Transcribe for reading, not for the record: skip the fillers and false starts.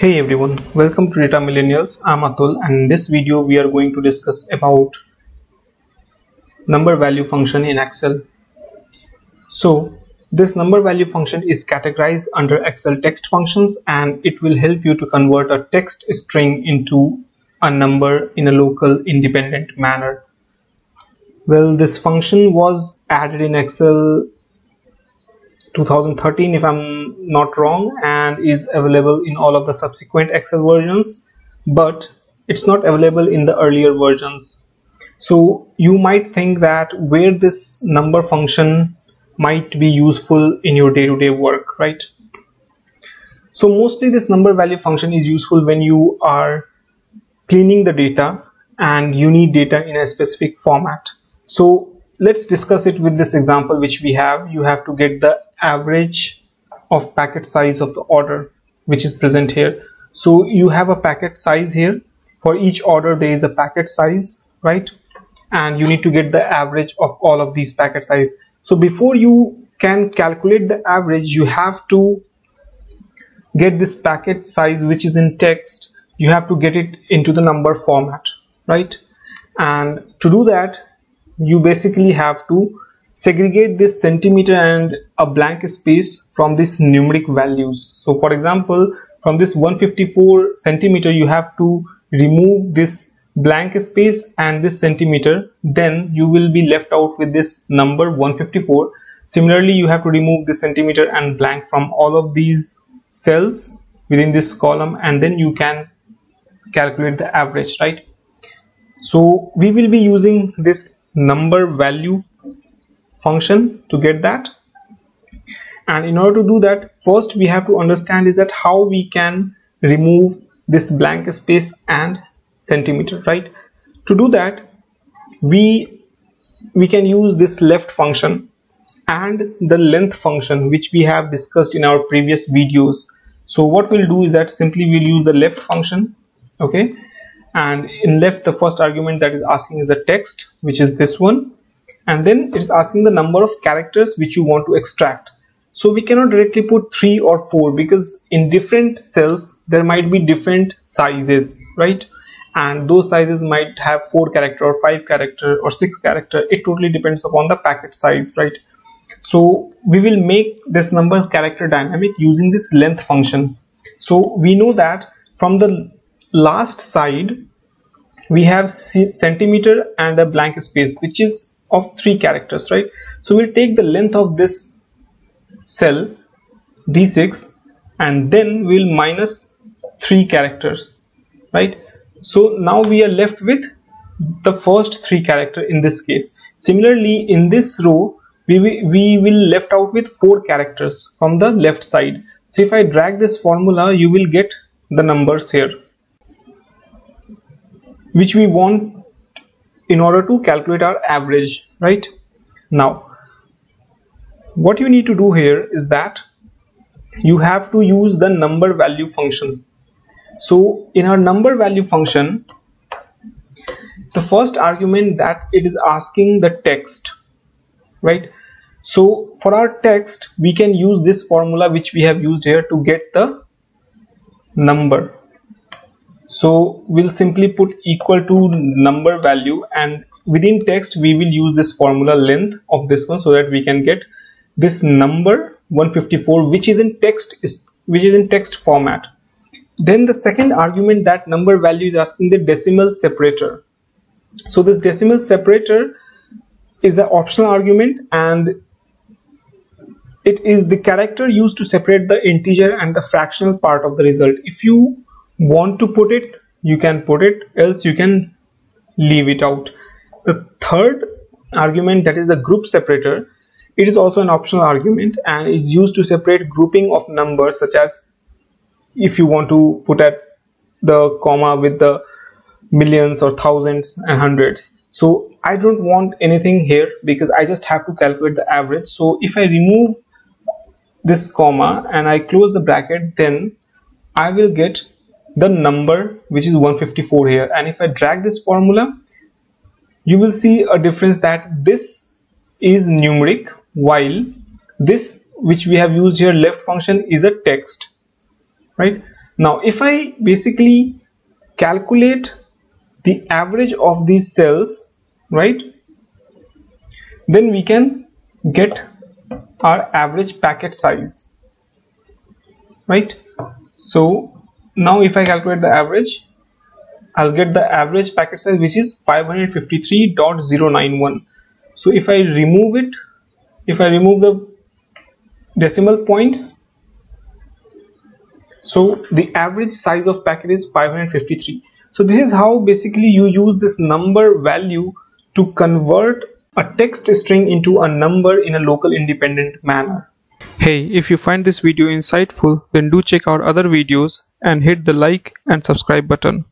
Hey everyone, welcome to Data Millennials. I'm Atul, and in this video we are going to discuss about number value function in Excel. So this number value function is categorized under Excel text functions, and it will help you to convert a text string into a number in a local independent manner. Well, this function was added in Excel 2013 if I'm not wrong, and is available in all of the subsequent Excel versions, but it's not available in the earlier versions. So you might think that where this number function might be useful in your day-to-day work, right? So mostly this number value function is useful when you are cleaning the data and you need data in a specific format. So let's discuss it with this example which we have. You have to get the average of packet size of the order which is present here. So you have a packet size here. For each order there is a packet size, right? And you need to get the average of all of these packet size. So before you can calculate the average, you have to get this packet size which is in text. You have to get it into the number format, right? And to do that, you basically have to segregate this centimeter and a blank space from these numeric values. So for example, from this 154 centimeter, you have to remove this blank space and this centimeter, then you will be left out with this number 154. Similarly, you have to remove this centimeter and blank from all of these cells within this column, and then you can calculate the average, right? So we will be using this number value function to get that, and in order to do that, first we have to understand is that how we can remove this blank space and centimeter, right? To do that, we can use this left function and the length function which we have discussed in our previous videos. So what we'll do is that simply we'll use the left function, okay? And in left, the first argument that is asking is the text, which is this one, and then it's asking the number of characters which you want to extract. So we cannot directly put 3 or 4 because in different cells there might be different sizes, right? And those sizes might have 4 character or 5 character or 6 character. It totally depends upon the packet size, right? So we will make this number character dynamic using this length function. So we know that from the last side we have centimeter and a blank space which is of 3 characters, right? So we'll take the length of this cell D6 and then we'll minus 3 characters, right? So now we are left with the first 3 character in this case. Similarly, in this row we will left out with 4 characters from the left side. So if I drag this formula, you will get the numbers here which we want in order to calculate our average, right? Now what you need to do here is that you have to use the number value function. So in our number value function, the first argument that it is asking the text, right? So for our text we can use this formula which we have used here to get the number. So we'll simply put equal to number value, and within text we will use this formula length of this one so that we can get this number 154 which is in text format. Then the second argument, that number value, is asking the decimal separator. So this decimal separator is an optional argument and it is the character used to separate the integer and the fractional part of the result. If you want to put it, you can put it, else you can leave it out. The third argument, that is the group separator, it is also an optional argument and is used to separate grouping of numbers, such as if you want to put at the comma with the millions or thousands and hundreds. So I don't want anything here because I just have to calculate the average. So if I remove this comma and I close the bracket, then I will get the number which is 154 here. And if I drag this formula, you will see a difference, that this is numeric while this which we have used here left function is a text, right? Now if I basically calculate the average of these cells, right, then we can get our average packet size, right? So now if I calculate the average, I'll get the average packet size, which is 553.091. so if I remove it, if I remove the decimal points, so the average size of packet is 553. So this is how basically you use this number value to convert a text string into a number in a local independent manner. Hey, if you find this video insightful, then do check out other videos and hit the like and subscribe button.